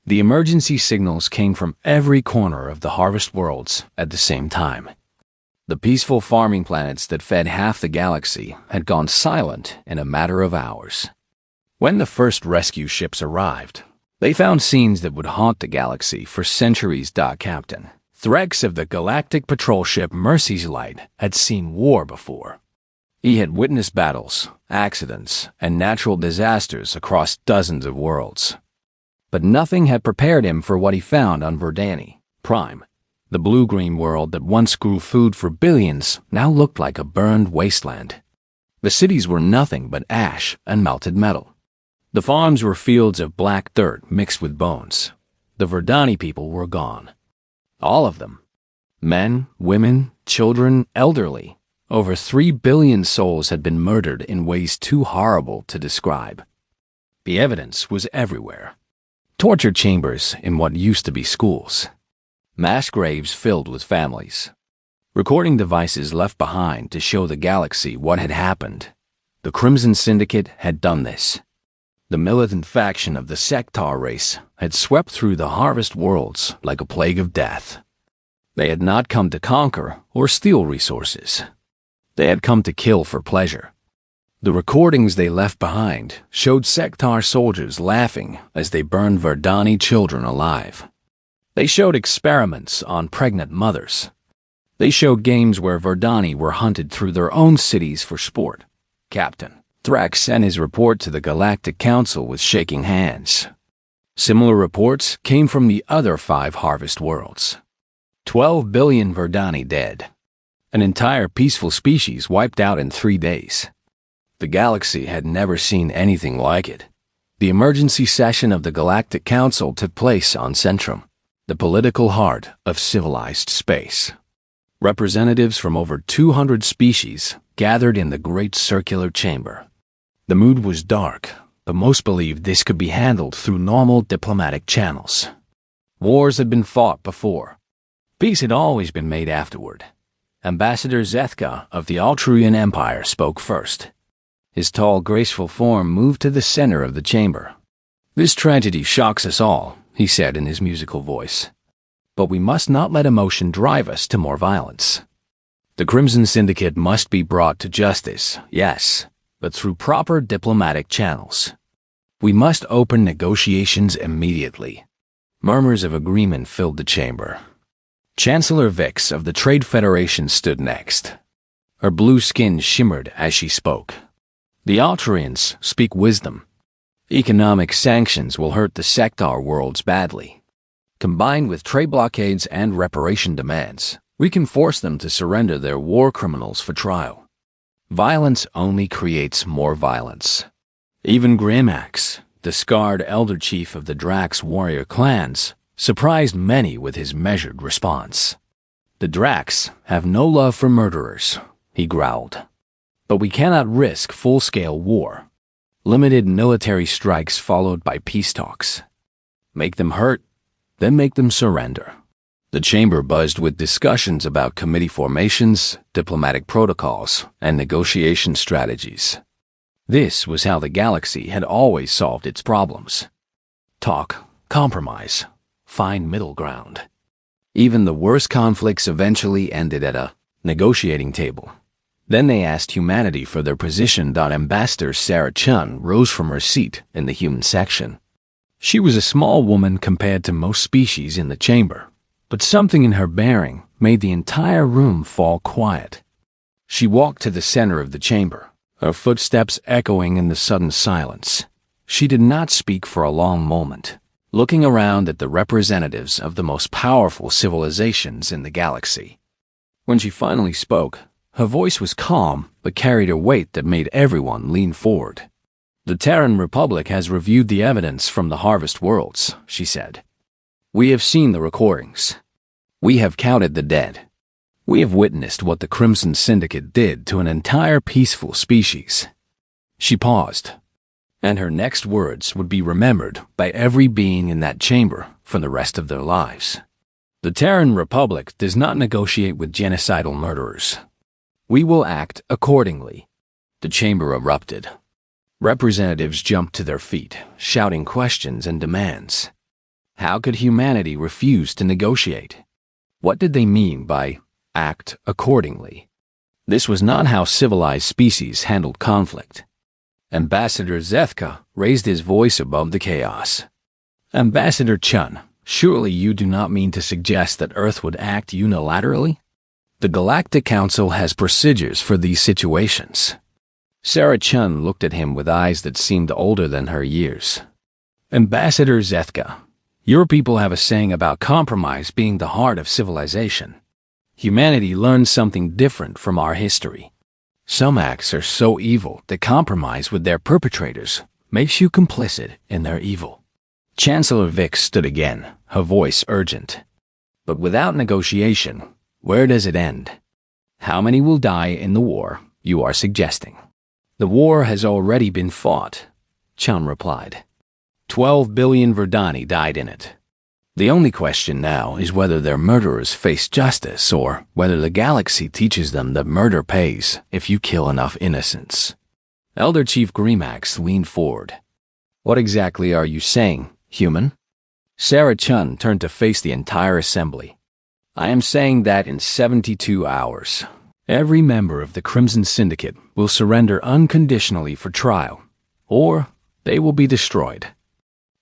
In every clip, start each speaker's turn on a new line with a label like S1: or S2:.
S1: The emergency signals came from every corner of the harvest worlds at the same time. The peaceful farming planets that fed half the galaxy had gone silent in a matter of hours. When the first rescue ships arrived, they found scenes that would haunt the galaxy for centuries. Captain Threx of the Galactic patrol ship Mercy's Light had seen war before. He had witnessed battles, accidents, and natural disasters across dozens of worlds. But nothing had prepared him for what he found on Verdani Prime. The blue-green world that once grew food for billions now looked like a burned wasteland. The cities were nothing but ash and melted metal. The farms were fields of black dirt mixed with bones. The Verdani people were gone. All of them. Men, women, children, elderly. Over 3 billion souls had been murdered in ways too horrible to describe. The evidence was everywhere. Torture chambers in what used to be schools. Mass graves filled with families. Recording devices left behind to show the galaxy what had happened. The Crimson Syndicate had done this. The militant faction of the Sector race had swept through the harvest worlds like a plague of death. They had not come to conquer or steal resources. They had come to kill for pleasure. The recordings they left behind showed Sector soldiers laughing as they burned Verdani children alive. They showed experiments on pregnant mothers. They showed games where Verdani were hunted through their own cities for sport. Captain Thrax sent his report to the Galactic Council with shaking hands. Similar reports came from the other 5 harvest worlds. 12 billion Verdani dead. An entire peaceful species wiped out in 3 days. The galaxy had never seen anything like it. The emergency session of the Galactic Council took place on Centrum, the political heart of civilized space. Representatives from over 200 species gathered in the great circular chamber. The mood was dark, but most believed this could be handled through normal diplomatic channels. Wars had been fought before. Peace had always been made afterward. Ambassador Zethka of the Altruian Empire spoke first. His tall, graceful form moved to the center of the chamber. "This tragedy shocks us all," he said in his musical voice. "But we must not let emotion drive us to more violence. The Crimson Syndicate must be brought to justice, yes, but through proper diplomatic channels. We must open negotiations immediately." Murmurs of agreement filled the chamber. Chancellor Vix of the Trade Federation stood next. Her blue skin shimmered as she spoke. "The Altruians speak wisdom. Economic sanctions will hurt the Sector worlds badly. Combined with trade blockades and reparation demands, we can force them to surrender their war criminals for trial. Violence only creates more violence." Even Grimax, the scarred elder chief of the Drax warrior clans, surprised many with his measured response. "The Drax have no love for murderers," he growled. "But we cannot risk full-scale war. Limited military strikes followed by peace talks. Make them hurt, then make them surrender." The chamber buzzed with discussions about committee formations, diplomatic protocols, and negotiation strategies. This was how the galaxy had always solved its problems. Talk, compromise, find middle ground. Even the worst conflicts eventually ended at a negotiating table. Then they asked humanity for their position. Ambassador Sarah Chun rose from her seat in the human section. She was a small woman compared to most species in the chamber, but something in her bearing made the entire room fall quiet. She walked to the center of the chamber, her footsteps echoing in the sudden silence. She did not speak for a long moment, looking around at the representatives of the most powerful civilizations in the galaxy. When she finally spoke, her voice was calm but carried a weight that made everyone lean forward. "The Terran Republic has reviewed the evidence from the harvest worlds," she said. "We have seen the recordings. We have counted the dead. We have witnessed what the Crimson Syndicate did to an entire peaceful species." She paused, and her next words would be remembered by every being in that chamber for the rest of their lives. "The Terran Republic does not negotiate with genocidal murderers. We will act accordingly." The chamber erupted. Representatives jumped to their feet, shouting questions and demands. How could humanity refuse to negotiate? What did they mean by act accordingly? This was not how civilized species handled conflict. Ambassador Zethka raised his voice above the chaos. Ambassador Chun, surely you do not mean to suggest that Earth would act unilaterally? The Galactic Council has procedures for these situations. Sarah Chun looked at him with eyes that seemed older than her years. Ambassador Zethka, your people have a saying about compromise being the heart of civilization. Humanity learns something different from our history. Some acts are so evil that compromise with their perpetrators makes you complicit in their evil. Chancellor Vick stood again, her voice urgent. But without negotiation, where does it end? How many will die in the war you are suggesting? The war has already been fought, Chun replied. 12 billion Verdani died in it. The only question now is whether their murderers face justice or whether the galaxy teaches them that murder pays if you kill enough innocents. Elder Chief Grimax leaned forward. What exactly are you saying, human? Sarah Chun turned to face the entire assembly. I am saying that in 72 hours, every member of the Crimson Syndicate will surrender unconditionally for trial, or they will be destroyed.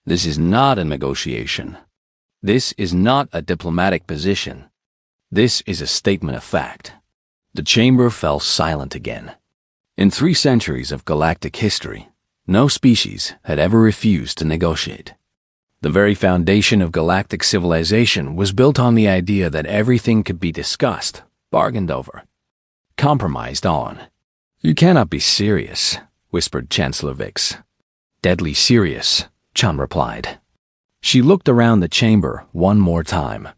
S1: This is not a negotiation. This is not a diplomatic position. This is a statement of fact. The chamber fell silent again. In 3 centuries of galactic history, no species had ever refused to negotiate. The very foundation of galactic civilization was built on the idea that everything could be discussed, bargained over, compromised on. You cannot be serious, whispered Chancellor Vix. Deadly serious, Chun replied. She looked around the chamber one more time.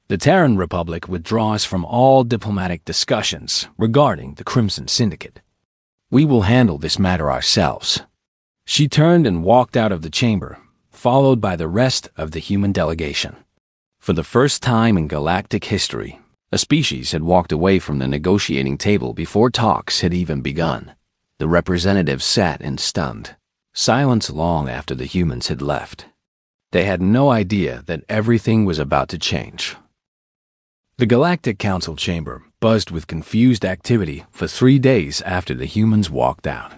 S1: The Terran Republic withdraws from all diplomatic discussions regarding the Crimson Syndicate. We will handle this matter ourselves. She turned and walked out of the chamber, followed by the rest of the human delegation. For the first time in galactic history, a species had walked away from the negotiating table before talks had even begun. The representatives sat in stunned silence long after the humans had left. They had no idea that everything was about to change. The Galactic Council chamber buzzed with confused activity for 3 days after the humans walked out.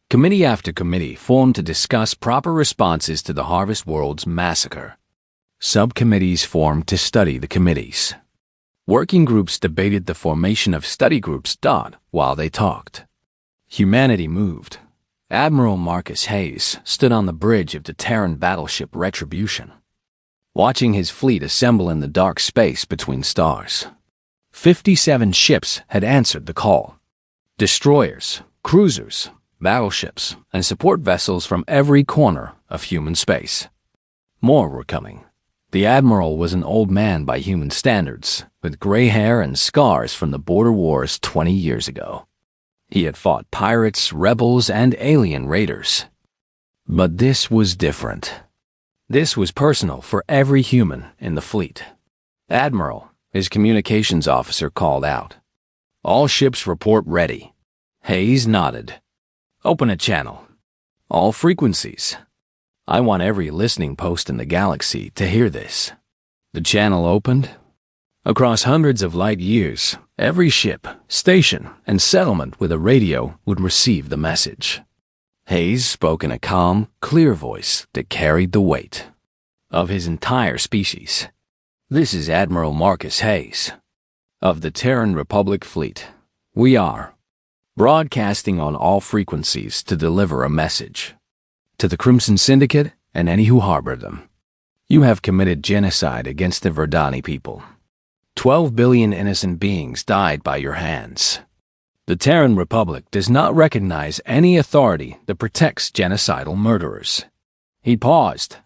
S1: Committee after committee formed to discuss proper responses to the Harvest World's massacre. Subcommittees formed to study the committees. Working groups debated the formation of study groups. While they talked, humanity moved. Admiral Marcus Hayes stood on the bridge of the Terran battleship Retribution, watching his fleet assemble in the dark space between stars. 57 ships had answered the call. Destroyers, cruisers, battleships, and support vessels from every corner of human space. More were coming. The Admiral was an old man by human standards, with gray hair and scars from the border wars 20 years ago. He had fought pirates, rebels, and alien raiders. But this was different. This was personal for every human in the fleet. Admiral, his communications officer, called out. All ships report ready. Hayes nodded. Open a channel. All frequencies. I want every listening post in the galaxy to hear this. The channel opened. Across hundreds of light years, every ship, station, and settlement with a radio would receive the message. Hayes spoke in a calm, clear voice that carried the weight of his entire species. This is Admiral Marcus Hayes of the Terran Republic Fleet. We are broadcasting on all frequencies to deliver a message to the Crimson Syndicate and any who harbor them. You have committed genocide against the Verdani people. 12 billion innocent beings died by your hands. The Terran Republic does not recognize any authority that protects genocidal murderers. He paused,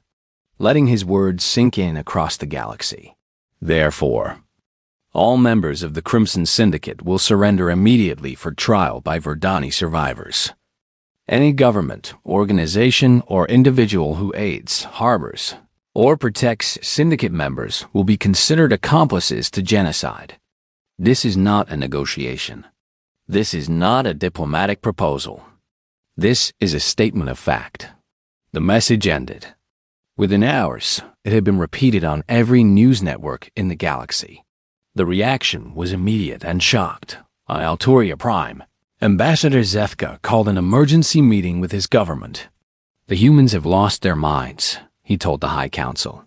S1: letting his words sink in across the galaxy. Therefore, all members of the Crimson Syndicate will surrender immediately for trial by Verdani survivors. Any government, organization, or individual who aids, harbors, or protects Syndicate members will be considered accomplices to genocide. This is not a negotiation. This is not a diplomatic proposal. This is a statement of fact. The message ended. Within hours, it had been repeated on every news network in the galaxy. The reaction was immediate and shocked. On Alturia Prime, Ambassador Zethka called an emergency meeting with his government. The humans have lost their minds, he told the High Council.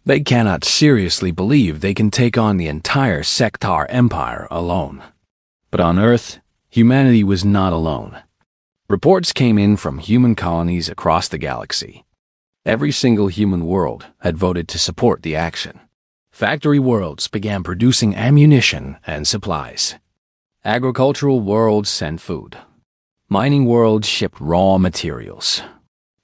S1: They cannot seriously believe they can take on the entire Sectar Empire alone. But on Earth, humanity was not alone. Reports came in from human colonies across the galaxy. Every single human world had voted to support the action. Factory worlds began producing ammunition and supplies. Agricultural worlds sent food. Mining worlds shipped raw materials.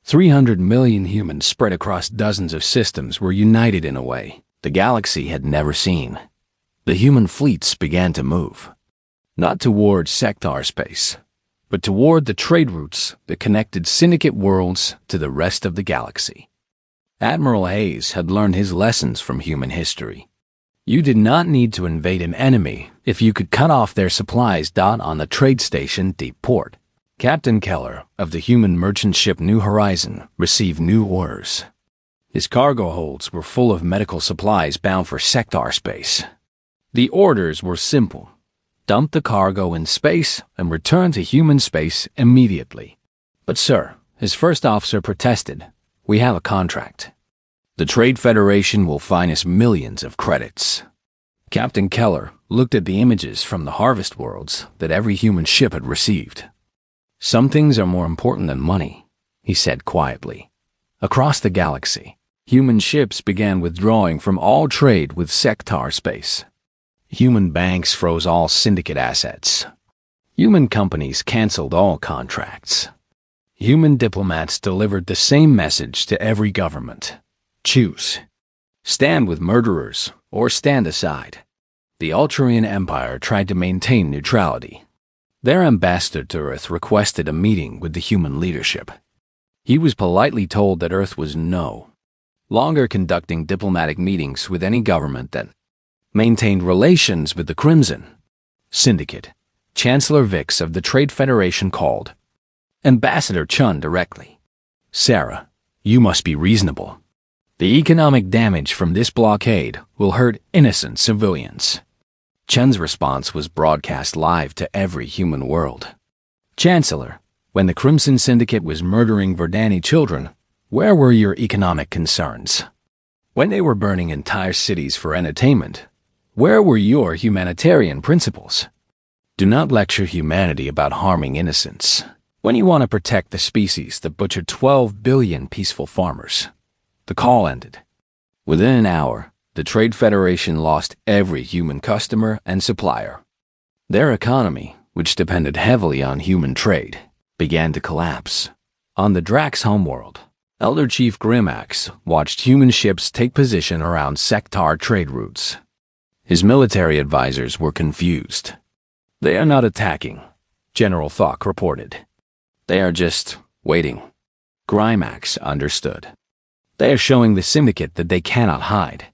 S1: 300 million humans spread across dozens of systems were united in a way the galaxy had never seen. The human fleets began to move. Not toward Sectar space, but toward the trade routes that connected syndicate worlds to the rest of the galaxy. Admiral Hayes had learned his lessons from human history. You did not need to invade an enemy if you could cut off their supplies on the trade station Deep Port. Captain Keller of the human merchant ship New Horizon received new orders. His cargo holds were full of medical supplies bound for Sectar space. The orders were simple. Dump the cargo in space and return to human space immediately. But sir, his first officer protested. We have a contract. The Trade Federation will fine us millions of credits. Captain Keller looked at the images from the harvest worlds that every human ship had received. Some things are more important than money, he said quietly. Across the galaxy, human ships began withdrawing from all trade with Sectar space. Human banks froze all syndicate assets. Human companies canceled all contracts. Human diplomats delivered the same message to every government. Choose. Stand with murderers or stand aside. The Ulturian Empire tried to maintain neutrality. Their ambassador to Earth requested a meeting with the human leadership. He was politely told that Earth was no longer conducting diplomatic meetings with any government that maintained relations with the Crimson Syndicate. Chancellor Vix of the Trade Federation called Ambassador Chun directly. Sarah, you must be reasonable. The economic damage from this blockade will hurt innocent civilians. Chun's response was broadcast live to every human world. Chancellor, when the Crimson Syndicate was murdering Verdani children, where were your economic concerns? When they were burning entire cities for entertainment, where were your humanitarian principles? Do not lecture humanity about harming innocents when you want to protect the species that butchered 12 billion peaceful farmers. The call ended. Within an hour, the Trade Federation lost every human customer and supplier. Their economy, which depended heavily on human trade, began to collapse. On the Drax homeworld, Elder Chief Grimax watched human ships take position around Sectar trade routes. His military advisors were confused. They are not attacking, General Thok reported. They are just waiting. Grimax understood. They are showing the Syndicate that they cannot hide.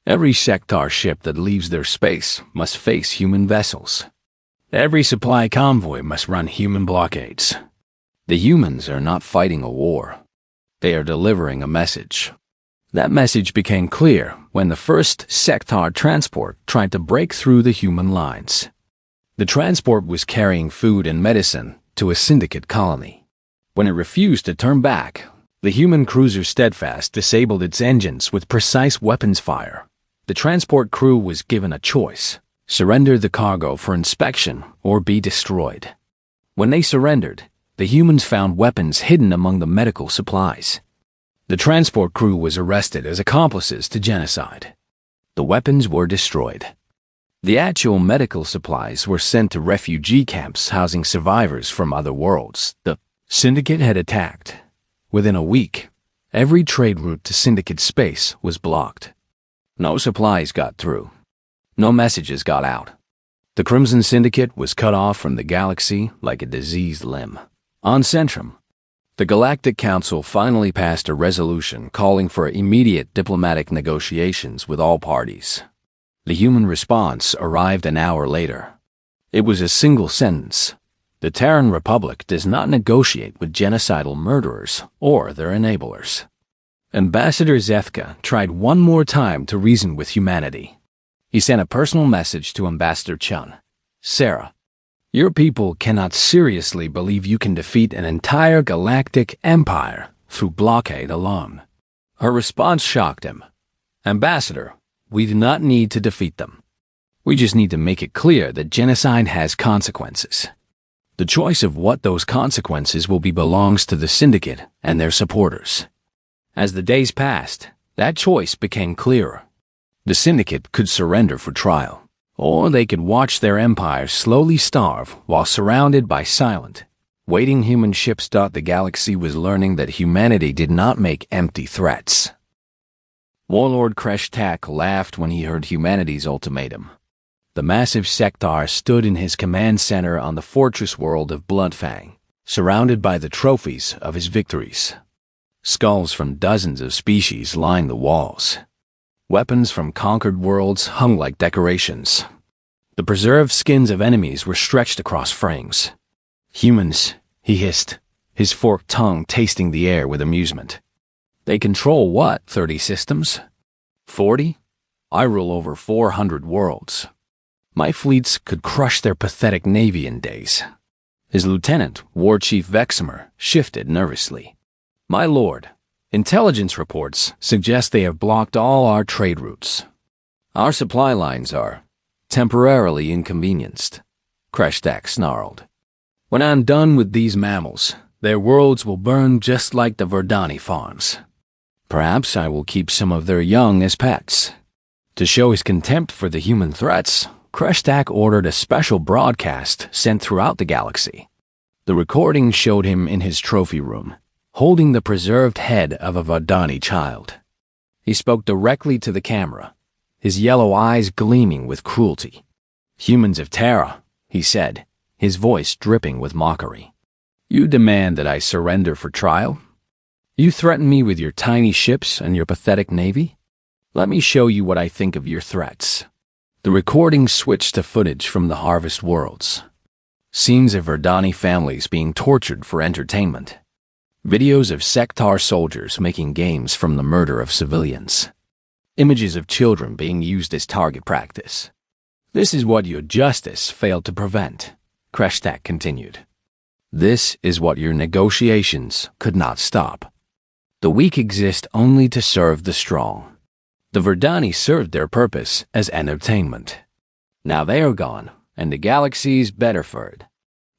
S1: Every Sectar ship that leaves their space must face human vessels. Every supply convoy must run human blockades. The humans are not fighting a war. They are delivering a message. That message became clear when the first Sectar transport tried to break through the human lines. The transport was carrying food and medicine to a Syndicate colony. When it refused to turn back, the human cruiser Steadfast disabled its engines with precise weapons fire. The transport crew was given a choice: surrender the cargo for inspection or be destroyed. When they surrendered, the humans found weapons hidden among the medical supplies. The transport crew was arrested as accomplices to genocide. The weapons were destroyed. The actual medical supplies were sent to refugee camps housing survivors from other worlds the Syndicate had attacked. Within a week, every trade route to Syndicate space was blocked. No supplies got through. No messages got out. The Crimson Syndicate was cut off from the galaxy like a diseased limb. On Centrum, the Galactic Council finally passed a resolution calling for immediate diplomatic negotiations with all parties. The human response arrived an hour later. It was a single sentence: the Terran Republic does not negotiate with genocidal murderers or their enablers. Ambassador Zethka tried one more time to reason with humanity. He sent a personal message to Ambassador Chun. Sarah, your people cannot seriously believe you can defeat an entire galactic empire through blockade alone. Her response shocked him. Ambassador, we do not need to defeat them. We just need to make it clear that genocide has consequences. The choice of what those consequences will be belongs to the Syndicate and their supporters. As the days passed, that choice became clearer. The Syndicate could surrender for trial, or they could watch their empire slowly starve while surrounded by silent, waiting human ships. The galaxy was learning that humanity did not make empty threats. Warlord Kreshtak laughed when he heard humanity's ultimatum. The massive Sectar stood in his command center on the fortress world of Bloodfang, surrounded by the trophies of his victories. Skulls from dozens of species lined the walls. Weapons from conquered worlds hung like decorations. The preserved skins of enemies were stretched across frames. Humans, he hissed, his forked tongue tasting the air with amusement. They control what, 30 systems? 40? I rule over 400 worlds. My fleets could crush their pathetic navy in days. His lieutenant, War Chief Veximer, shifted nervously. My lord, intelligence reports suggest they have blocked all our trade routes. Our supply lines are temporarily inconvenienced, Kreshtak snarled. When I'm done with these mammals, their worlds will burn just like the Verdani farms. Perhaps I will keep some of their young as pets. To show his contempt for the human threats, Kreshtak ordered a special broadcast sent throughout the galaxy. The recording showed him in his trophy room, holding the preserved head of a Verdani child. He spoke directly to the camera, his yellow eyes gleaming with cruelty. Humans of Terra, he said, his voice dripping with mockery. You demand that I surrender for trial? You threaten me with your tiny ships and your pathetic navy? Let me show you what I think of your threats. The recording switched to footage from the Harvest Worlds. Scenes of Verdani families being tortured for entertainment. Videos of Sectar soldiers making games from the murder of civilians. Images of children being used as target practice. This is what your justice failed to prevent, Kreshtak continued. This is what your negotiations could not stop. The weak exist only to serve the strong. The Verdani served their purpose as entertainment. Now they are gone, and the galaxy's better for it.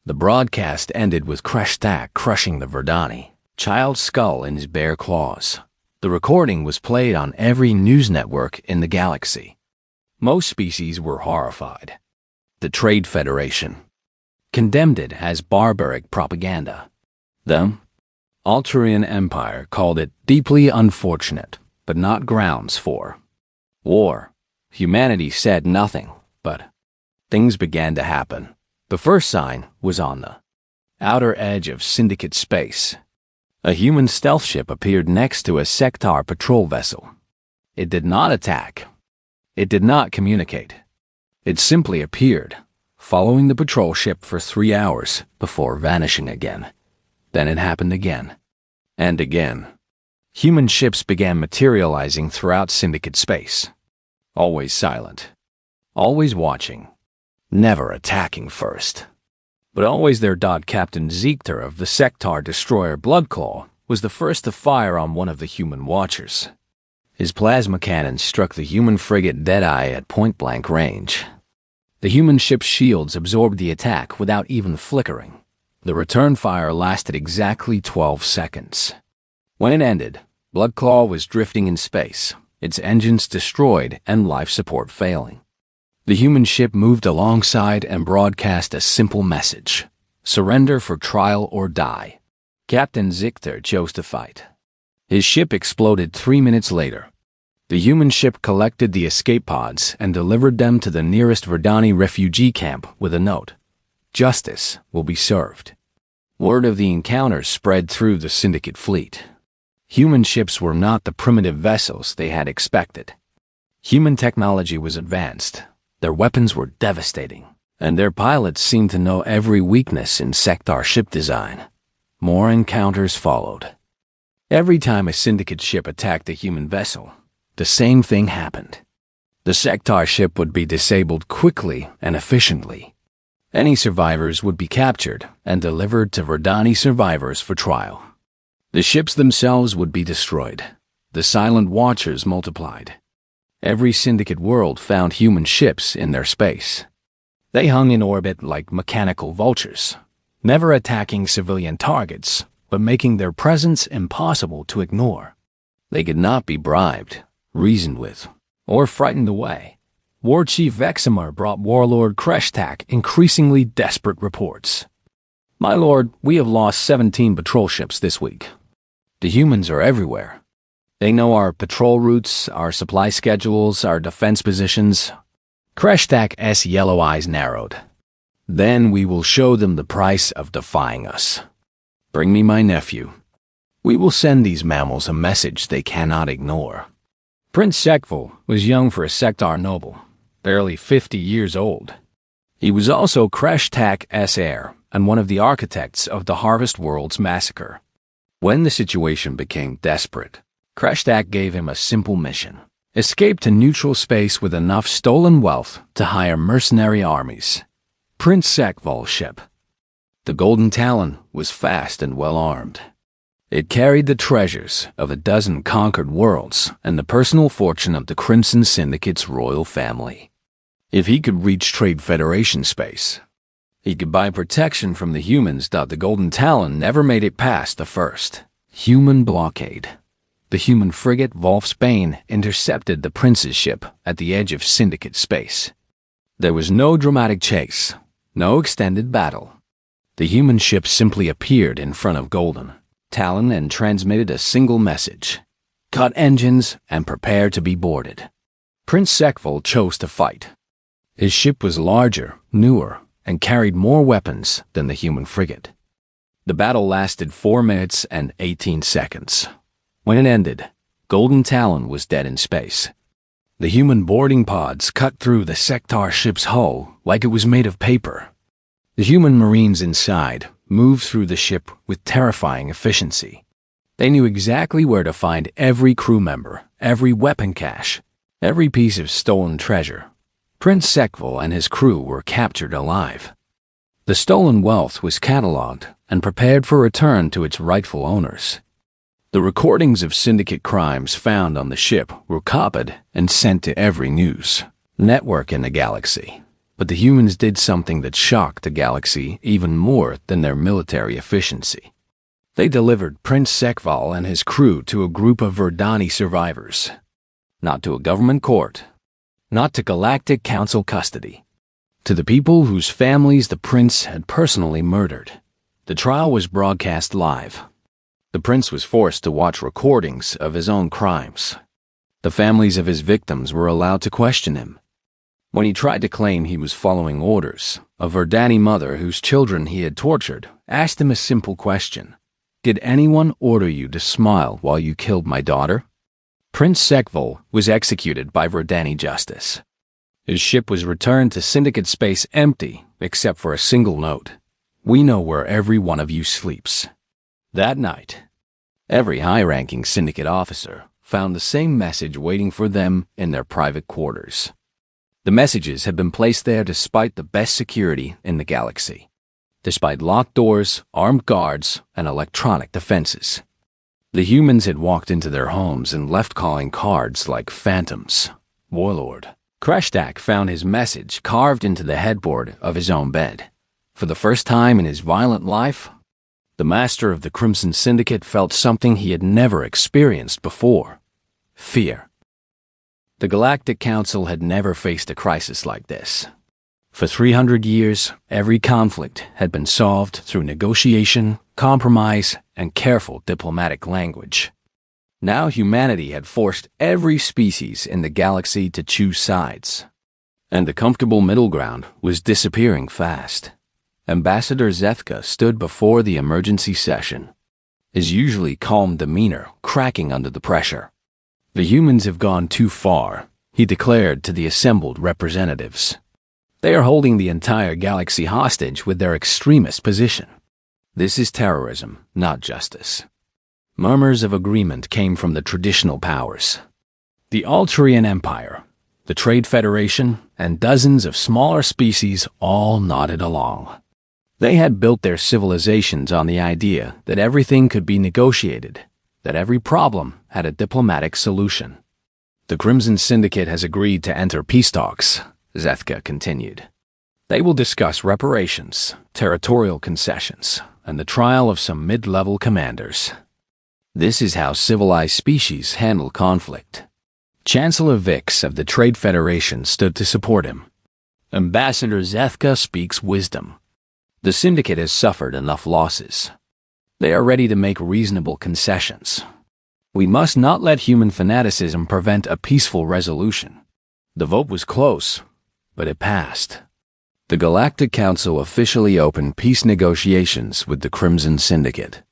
S1: The broadcast ended with Kreshtak crushing the Verdani, child's skull in his bare claws. The recording was played on every news network in the galaxy. Most species were horrified. The Trade Federation condemned it as barbaric propaganda. The Altarian Empire called it deeply unfortunate, but not grounds for war. Humanity said nothing, but things began to happen. The first sign was on the outer edge of Syndicate space. A human stealth ship appeared next to a Sectar patrol vessel. It did not attack. It did not communicate. It simply appeared, following the patrol ship for 3 hours before vanishing again. Then it happened again. And again. Human ships began materializing throughout Syndicate space. Always silent. Always watching. Never attacking first. But always there. Captain Ziegter of the Sectar destroyer Bloodclaw was the first to fire on one of the human watchers. His plasma cannon struck the human frigate Deadeye at point-blank range. The human ship's shields absorbed the attack without even flickering. The return fire lasted exactly 12 seconds. When it ended, Bloodclaw was drifting in space, its engines destroyed and life support failing. The human ship moved alongside and broadcast a simple message: surrender for trial or die. Captain Ziegter chose to fight. His ship exploded 3 minutes later. The human ship collected the escape pods and delivered them to the nearest Verdani refugee camp with a note: justice will be served. Word of the encounter spread through the Syndicate fleet. Human ships were not the primitive vessels they had expected. Human technology was advanced. Their weapons were devastating, and their pilots seemed to know every weakness in Sectar ship design. More encounters followed. Every time a syndicate ship attacked a human vessel, the same thing happened. The sector ship would be disabled quickly and efficiently. Any survivors would be captured and delivered to Verdani survivors for trial. The ships themselves would be destroyed. The silent watchers multiplied. Every syndicate world found human ships in their space. They hung in orbit like mechanical vultures, never attacking civilian targets, but making their presence impossible to ignore. They could not be bribed, reasoned with, or frightened away. War Chief Veximer brought Warlord Kreshtak increasingly desperate reports. "My lord, we have lost 17 patrol ships this week. The humans are everywhere. They know our patrol routes, our supply schedules, our defense positions." Kreshtak's yellow eyes narrowed. "Then we will show them the price of defying us. Bring me my nephew. We will send these mammals a message they cannot ignore." Prince Sekvul was young for a sector noble, barely 50 years old. He was also Kreshtak's heir and one of the architects of the Harvest World's massacre. When the situation became desperate, Kreshtak gave him a simple mission: escape to neutral space with enough stolen wealth to hire mercenary armies. Prince Sekvul's ship, the Golden Talon, was fast and well-armed. It carried the treasures of a dozen conquered worlds and the personal fortune of the Crimson Syndicate's royal family. If he could reach Trade Federation space, he could buy protection from the humans. The Golden Talon never made it past the first human blockade. The human frigate Wolfsbane intercepted the prince's ship at the edge of Syndicate space. There was no dramatic chase, no extended battle. The human ship simply appeared in front of Golden Talon and transmitted a single message: cut engines and prepare to be boarded. Prince Sekvul chose to fight. His ship was larger, newer, and carried more weapons than the human frigate. The battle lasted 4 minutes and 18 seconds. When it ended, Golden Talon was dead in space. The human boarding pods cut through the sector ship's hull like it was made of paper. The human marines inside moved through the ship with terrifying efficiency. They knew exactly where to find every crew member, every weapon cache, every piece of stolen treasure. Prince Sekvul and his crew were captured alive. The stolen wealth was catalogued and prepared for return to its rightful owners. The recordings of syndicate crimes found on the ship were copied and sent to every news network in the galaxy. But the humans did something that shocked the galaxy even more than their military efficiency. They delivered Prince Sekvul and his crew to a group of Verdani survivors. Not to a government court, not to Galactic Council custody. To the people whose families the prince had personally murdered. The trial was broadcast live. The prince was forced to watch recordings of his own crimes. The families of his victims were allowed to question him. When he tried to claim he was following orders, a Verdani mother whose children he had tortured asked him a simple question: "Did anyone order you to smile while you killed my daughter?" Prince Sekvul was executed by Verdani justice. His ship was returned to Syndicate space empty, except for a single note: "We know where every one of you sleeps." That night, every high-ranking Syndicate officer found the same message waiting for them in their private quarters. The messages had been placed there despite the best security in the galaxy, despite locked doors, armed guards, and electronic defenses. The humans had walked into their homes and left calling cards like phantoms. Warlord Kreshtak found his message carved into the headboard of his own bed. For the first time in his violent life, the master of the Crimson Syndicate felt something he had never experienced before: fear. The Galactic Council had never faced a crisis like this. For 300 years, every conflict had been solved through negotiation, compromise, and careful diplomatic language. Now humanity had forced every species in the galaxy to choose sides, and the comfortable middle ground was disappearing fast. Ambassador Zethka stood before the emergency session, his usually calm demeanor cracking under the pressure. "The humans have gone too far," he declared to the assembled representatives. "They are holding the entire galaxy hostage with their extremist position. This is terrorism, not justice." Murmurs of agreement came from the traditional powers. The Altarian Empire, the Trade Federation, and dozens of smaller species all nodded along. They had built their civilizations on the idea that everything could be negotiated, that every problem had a diplomatic solution. The Crimson Syndicate has agreed to enter peace talks, Zethka continued. They will discuss reparations, territorial concessions, and the trial of some mid-level commanders. This is how civilized species handle conflict. Chancellor Vix of the Trade Federation stood to support him. Ambassador Zethka speaks wisdom. The Syndicate has suffered enough losses. They are ready to make reasonable concessions. We must not let human fanaticism prevent a peaceful resolution. The vote was close, but it passed. The Galactic Council officially opened peace negotiations with the Crimson Syndicate.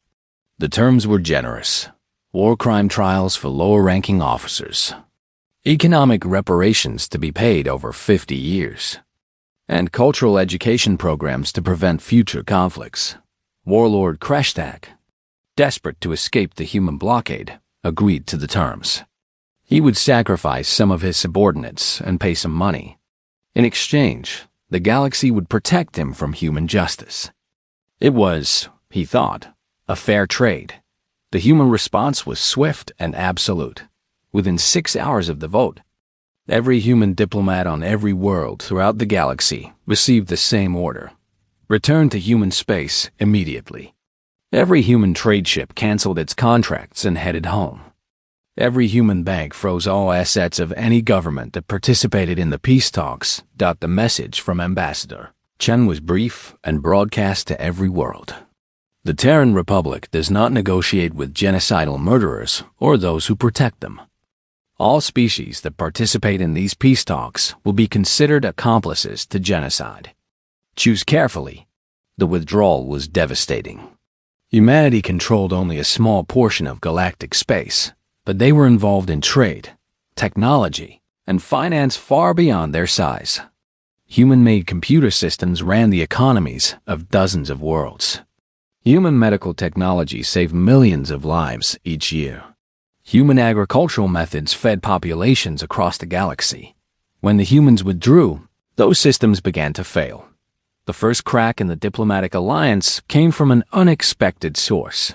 S1: The terms were generous. War crime trials for lower-ranking officers. Economic reparations to be paid over 50 years. And cultural education programs to prevent future conflicts. Warlord Kreshtak, desperate to escape the human blockade, agreed to the terms. He would sacrifice some of his subordinates and pay some money. In exchange, the galaxy would protect him from human justice. It was, he thought, a fair trade. The human response was swift and absolute. Within 6 hours of the vote, every human diplomat on every world throughout the galaxy received the same order. Return to human space immediately. Every human trade ship canceled its contracts and headed home. Every human bank froze all assets of any government that participated in the peace talks. The message from Ambassador Chen was brief and broadcast to every world. The Terran Republic does not negotiate with genocidal murderers or those who protect them. All species that participate in these peace talks will be considered accomplices to genocide. Choose carefully. The withdrawal was devastating. Humanity controlled only a small portion of galactic space, but they were involved in trade, technology, and finance far beyond their size. Human-made computer systems ran the economies of dozens of worlds. Human medical technology saved millions of lives each year. Human agricultural methods fed populations across the galaxy. When the humans withdrew, those systems began to fail. The first crack in the diplomatic alliance came from an unexpected source.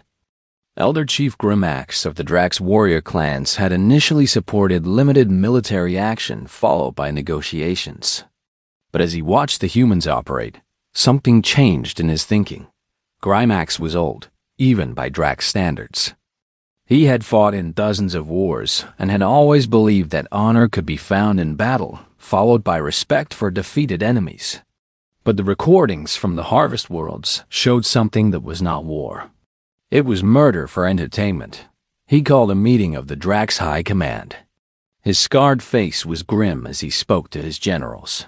S1: Elder Chief Grimax of the Drax warrior clans had initially supported limited military action followed by negotiations. But as he watched the humans operate, something changed in his thinking. Grimax was old, even by Drax standards. He had fought in dozens of wars and had always believed that honor could be found in battle, followed by respect for defeated enemies. But the recordings from the Harvest Worlds showed something that was not war. It was murder for entertainment. He called a meeting of the Drax High Command. His scarred face was grim as he spoke to his generals.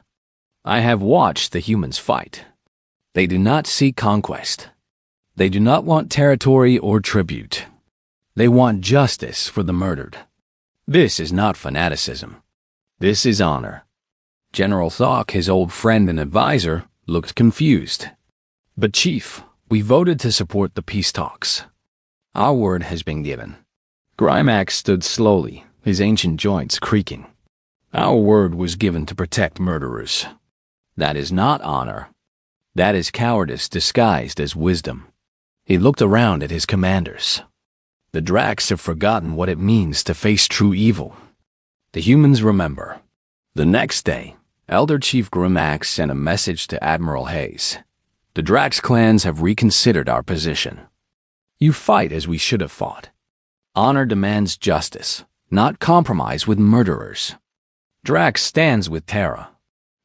S1: I have watched the humans fight. They do not seek conquest. They do not want territory or tribute. They want justice for the murdered. This is not fanaticism. This is honor. General Thok, his old friend and advisor, looked confused. But Chief, we voted to support the peace talks. Our word has been given. Grimax stood slowly, his ancient joints creaking. Our word was given to protect murderers. That is not honor. That is cowardice disguised as wisdom. He looked around at his commanders. The Drax have forgotten what it means to face true evil. The humans remember. The next day, Elder Chief Grimax sent a message to Admiral Hayes. The Drax clans have reconsidered our position. You fight as we should have fought. Honor demands justice, not compromise with murderers. Drax stands with Terra.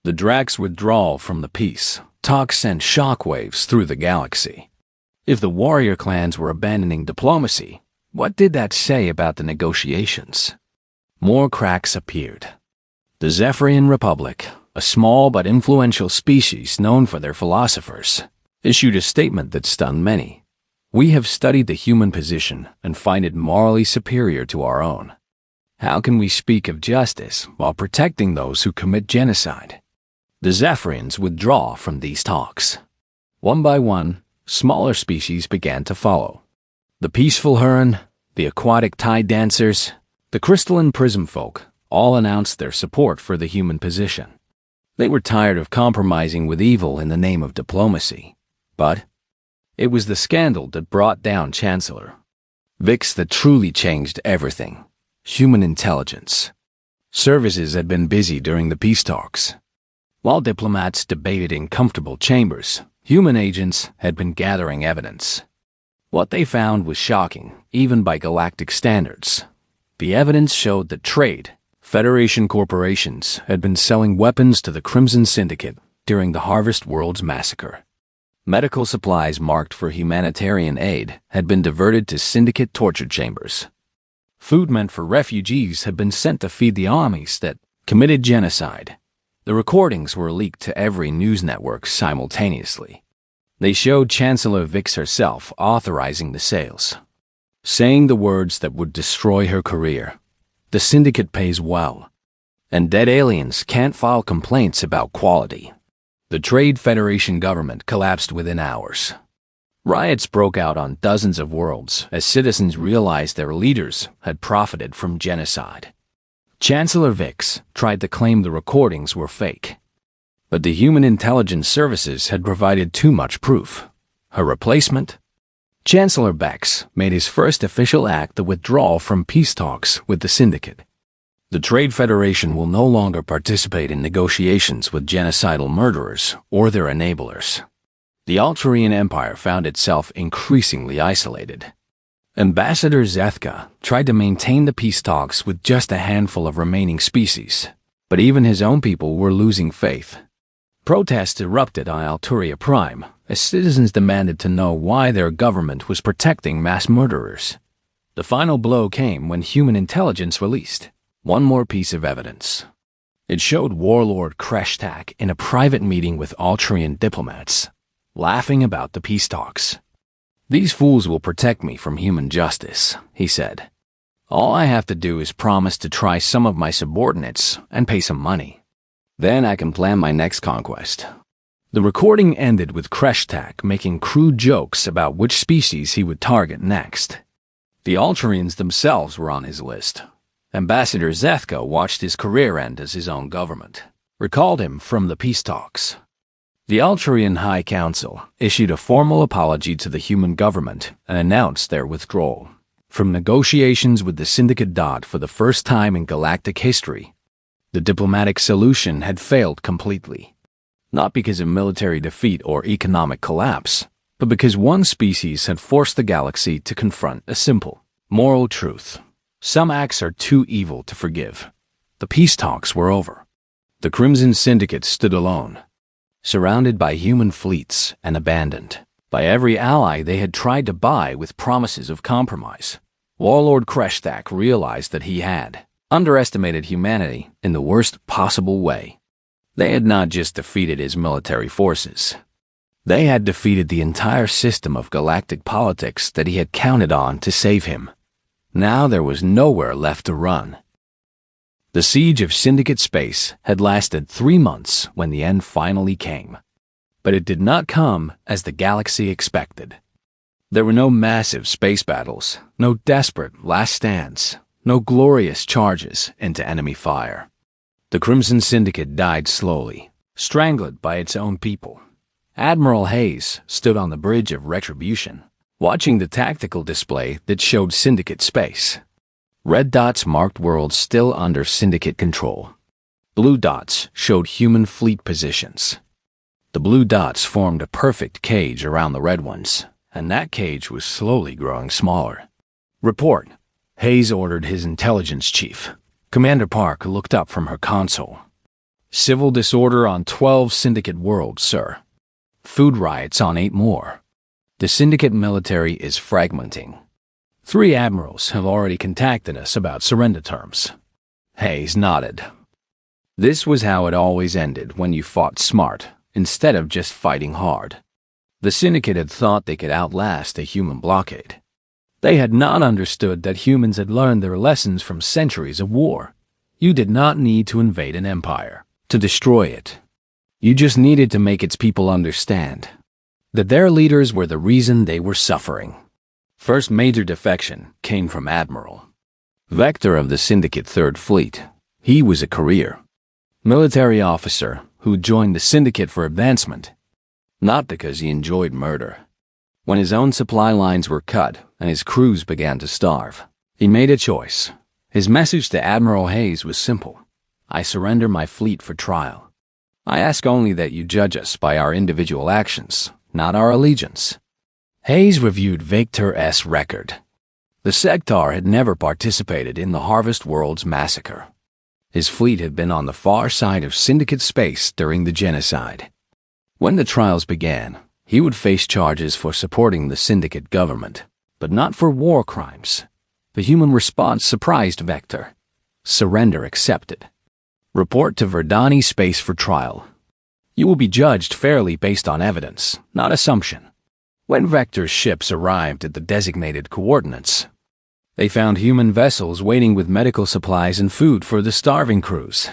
S1: The Drax withdrawal from the peace talks sent shockwaves through the galaxy. If the warrior clans were abandoning diplomacy, what did that say about the negotiations? More cracks appeared. The Zephyrian Republic, a small but influential species known for their philosophers, issued a statement that stunned many. We have studied the human position and find it morally superior to our own. How can we speak of justice while protecting those who commit genocide? The Zephyrians withdraw from these talks. One by one, smaller species began to follow. The peaceful Huron, the aquatic tide dancers, the crystalline prism folk all announced their support for the human position. They were tired of compromising with evil in the name of diplomacy. But it was the scandal that brought down Chancellor Vix that truly changed everything. Human intelligence. Services had been busy during the peace talks. While diplomats debated in comfortable chambers, human agents had been gathering evidence. What they found was shocking, even by galactic standards. The evidence showed that trade, Federation corporations had been selling weapons to the Crimson Syndicate during the Harvest Worlds massacre. Medical supplies marked for humanitarian aid had been diverted to Syndicate torture chambers. Food meant for refugees had been sent to feed the armies that committed genocide. The recordings were leaked to every news network simultaneously. They showed Chancellor Vix herself authorizing the sales, saying the words that would destroy her career. The Syndicate pays well, and dead aliens can't file complaints about quality. The Trade Federation government collapsed within hours. Riots broke out on dozens of worlds as citizens realized their leaders had profited from genocide. Chancellor Vix tried to claim the recordings were fake, but the Human Intelligence Services had provided too much proof. Her replacement? Chancellor Bex made his first official act the withdrawal from peace talks with the Syndicate. The Trade Federation will no longer participate in negotiations with genocidal murderers or their enablers. The Altarian Empire found itself increasingly isolated. Ambassador Zethka tried to maintain the peace talks with just a handful of remaining species, but even his own people were losing faith. Protests erupted on Alturia Prime as citizens demanded to know why their government was protecting mass murderers. The final blow came when Human Intelligence released one more piece of evidence. It showed Warlord Kreshtak in a private meeting with Altarian diplomats, laughing about the peace talks. "These fools will protect me from human justice," he said. "All I have to do is promise to try some of my subordinates and pay some money. Then I can plan my next conquest." The recording ended with Kreshtak making crude jokes about which species he would target next. The Altarians themselves were on his list. Ambassador Zethka watched his career end as his own government, recalled him from the peace talks. The Altarian High Council issued a formal apology to the human government and announced their withdrawal from negotiations with the Syndicate. For the first time in galactic history, the diplomatic solution had failed completely, not because of military defeat or economic collapse, but because one species had forced the galaxy to confront a simple, moral truth. Some acts are too evil to forgive. The peace talks were over. The Crimson Syndicate stood alone, surrounded by human fleets and abandoned by every ally they had tried to buy with promises of compromise. Warlord Kreshtak realized that he had underestimated humanity in the worst possible way. They had not just defeated his military forces. They had defeated the entire system of galactic politics that he had counted on to save him. Now there was nowhere left to run. The siege of Syndicate space had lasted 3 months when the end finally came. But it did not come as the galaxy expected. There were no massive space battles, no desperate last stands, no glorious charges into enemy fire. The Crimson Syndicate died slowly, strangled by its own people. Admiral Hayes stood on the bridge of retribution, watching the tactical display that showed Syndicate space. Red dots marked worlds still under Syndicate control. Blue dots showed human fleet positions. The blue dots formed a perfect cage around the red ones, and that cage was slowly growing smaller. "Report," Hayes ordered his intelligence chief. Commander Park looked up from her console. "Civil disorder on 12 Syndicate worlds, sir. Food riots on 8 more. The Syndicate military is fragmenting. 3 admirals have already contacted us about surrender terms." Hayes nodded. This was how it always ended when you fought smart instead of just fighting hard. The Syndicate had thought they could outlast a human blockade. They had not understood that humans had learned their lessons from centuries of war. You did not need to invade an empire to destroy it. You just needed to make its people understand that their leaders were the reason they were suffering. First major defection came from Admiral Vector of the Syndicate Third Fleet. He was a career military officer who joined the Syndicate for advancement, not because he enjoyed murder. When his own supply lines were cut and his crews began to starve, he made a choice. His message to Admiral Hayes was simple: I surrender my fleet for trial. I ask only that you judge us by our individual actions, not our allegiance. Hayes reviewed Vector's record. The Sector had never participated in the Harvest World's massacre. His fleet had been on the far side of Syndicate space during the genocide. When the trials began, he would face charges for supporting the Syndicate government, but not for war crimes. The human response surprised Vector. Surrender accepted. Report to Verdani space for trial. You will be judged fairly based on evidence, not assumption. When Vector's ships arrived at the designated coordinates, they found human vessels waiting with medical supplies and food for the starving crews.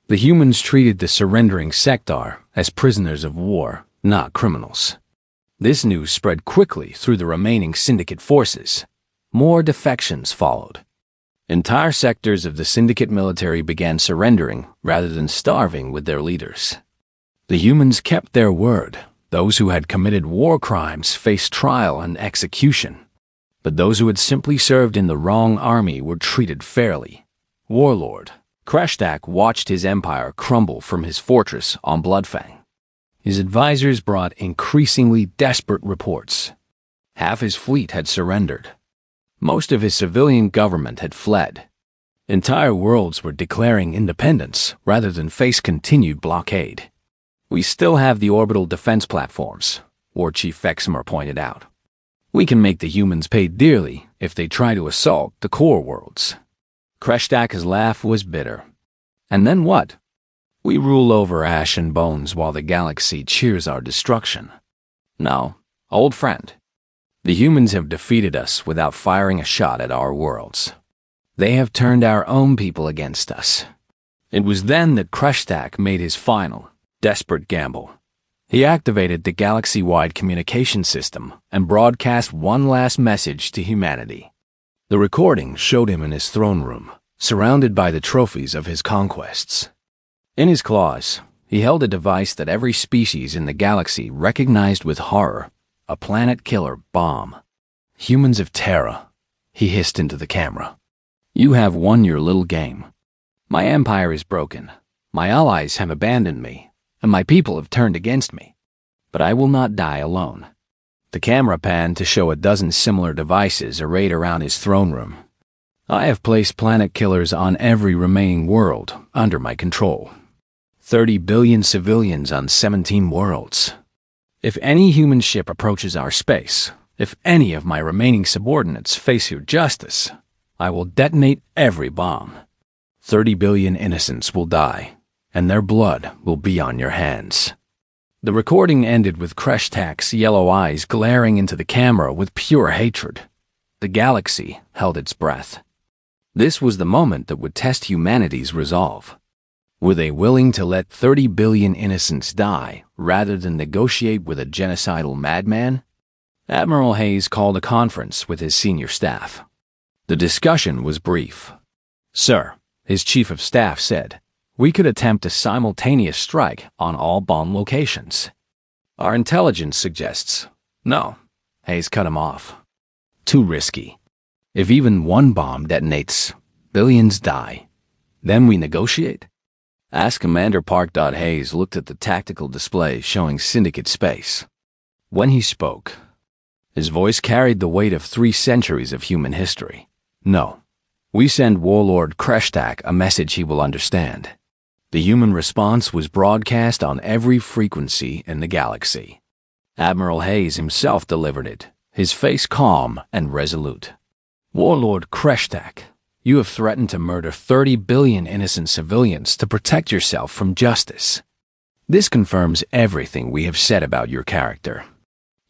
S1: The humans treated the surrendering Sector as prisoners of war, not criminals. This news spread quickly through the remaining Syndicate forces. More defections followed. Entire sectors of the Syndicate military began surrendering rather than starving with their leaders. The humans kept their word. Those who had committed war crimes faced trial and execution. But those who had simply served in the wrong army were treated fairly. Warlord Kreshtak watched his empire crumble from his fortress on Bloodfang. His advisors brought increasingly desperate reports. Half his fleet had surrendered. Most of his civilian government had fled. Entire worlds were declaring independence rather than face continued blockade. We still have the orbital defense platforms, War Chief Vexmer pointed out. We can make the humans pay dearly if they try to assault the core worlds. Kreshtak's laugh was bitter. And then what? We rule over ash and bones while the galaxy cheers our destruction. No, old friend. The humans have defeated us without firing a shot at our worlds. They have turned our own people against us. It was then that Kreshtak made his final, desperate gamble. He activated the galaxy-wide communication system and broadcast one last message to humanity. The recording showed him in his throne room, surrounded by the trophies of his conquests. In his claws, he held a device that every species in the galaxy recognized with horror: a planet-killer bomb. Humans of Terra, he hissed into the camera. You have won your little game. My empire is broken. My allies have abandoned me, and my people have turned against me. But I will not die alone. The camera panned to show a dozen similar devices arrayed around his throne room. I have placed planet killers on every remaining world under my control. 30 billion civilians on 17 worlds. If any human ship approaches our space, if any of my remaining subordinates face your justice, I will detonate every bomb. 30 billion innocents will die, and their blood will be on your hands. The recording ended with Kreshtak's yellow eyes glaring into the camera with pure hatred. The galaxy held its breath. This was the moment that would test humanity's resolve. Were they willing to let 30 billion innocents die rather than negotiate with a genocidal madman? Admiral Hayes called a conference with his senior staff. The discussion was brief. Sir, his chief of staff said, we could attempt a simultaneous strike on all bomb locations. Our intelligence suggests. No, Hayes cut him off. Too risky. If even one bomb detonates, billions die. Then we negotiate? Ask Commander Park. Hayes looked at the tactical display showing Syndicate space. When he spoke, his voice carried the weight of 3 centuries of human history. No, we send Warlord Kreshtak a message he will understand. The human response was broadcast on every frequency in the galaxy. Admiral Hayes himself delivered it, his face calm and resolute. Warlord Kreshtak, you have threatened to murder 30 billion innocent civilians to protect yourself from justice. This confirms everything we have said about your character.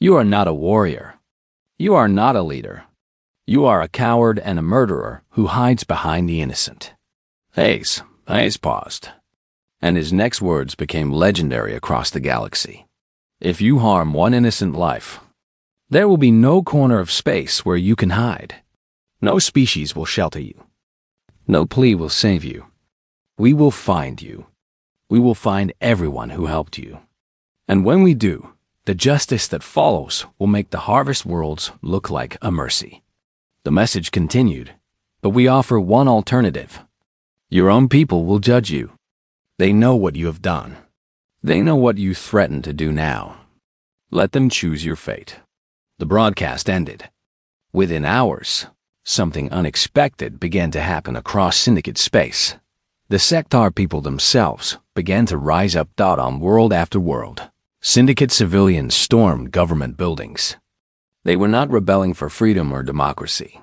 S1: You are not a warrior. You are not a leader. You are a coward and a murderer who hides behind the innocent. Hayes paused, and his next words became legendary across the galaxy. If you harm one innocent life, There will be no corner of space where you can hide. No species will shelter you. No plea will save you. We will find you. We will find everyone who helped you. And when we do, the justice that follows will make the harvest worlds look like a mercy. The message continued, but we offer one alternative. Your own people will judge you. They know what you have done. They know what you threaten to do now. Let them choose your fate. The broadcast ended. Within hours, something unexpected began to happen across Syndicate space. The Sector people themselves began to rise up on world after world. Syndicate civilians stormed government buildings. They were not rebelling for freedom or democracy.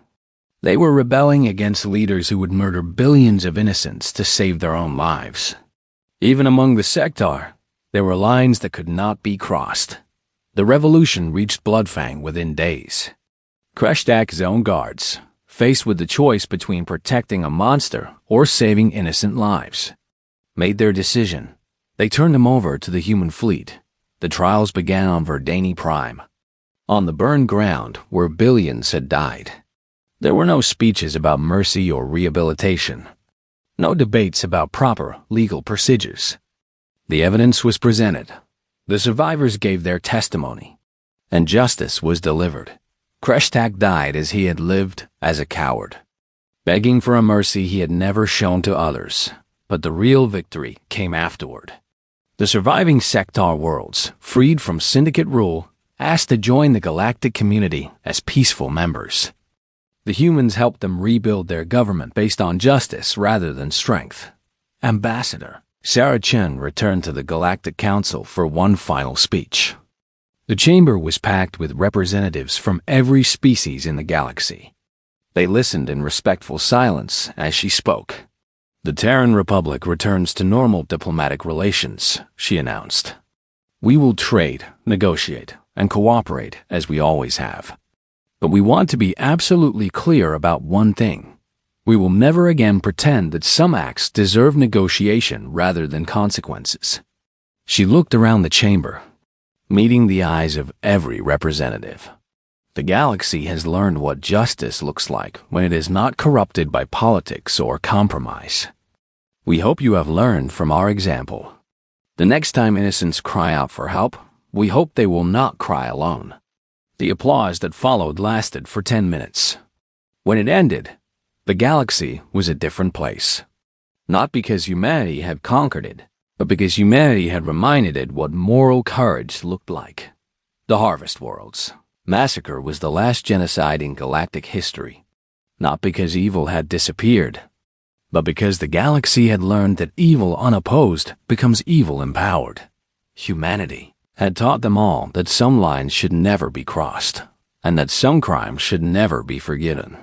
S1: They were rebelling against leaders who would murder billions of innocents to save their own lives. Even among the Sector, there were lines that could not be crossed. The revolution reached Bloodfang within days. Kreshtak's own guards, faced with the choice between protecting a monster or saving innocent lives, made their decision. They turned him over to the human fleet. The trials began on Verdani Prime, on the burned ground where billions had died. There were no speeches about mercy or rehabilitation. No debates about proper legal procedures. The evidence was presented. The survivors gave their testimony, and justice was delivered. Kreshtak died as he had lived, as a coward, begging for a mercy he had never shown to others. But the real victory came afterward. The surviving Sector worlds, freed from Syndicate rule, asked to join the Galactic community as peaceful members. The humans helped them rebuild their government based on justice rather than strength. Ambassador Sarah Chen returned to the Galactic Council for one final speech. The chamber was packed with representatives from every species in the galaxy. They listened in respectful silence as she spoke. The Terran Republic returns to normal diplomatic relations, she announced. We will trade, negotiate, and cooperate as we always have. But we want to be absolutely clear about one thing. We will never again pretend that some acts deserve negotiation rather than consequences. She looked around the chamber, meeting the eyes of every representative. The galaxy has learned what justice looks like when it is not corrupted by politics or compromise. We hope you have learned from our example. The next time innocents cry out for help, we hope they will not cry alone. The applause that followed lasted for 10 minutes. When it ended, the galaxy was a different place. Not because humanity had conquered it, but because humanity had reminded it what moral courage looked like. The Harvest Worlds massacre was the last genocide in galactic history, not because evil had disappeared, but because the galaxy had learned that evil unopposed becomes evil empowered. Humanity had taught them all that some lines should never be crossed, and that some crimes should never be forgiven.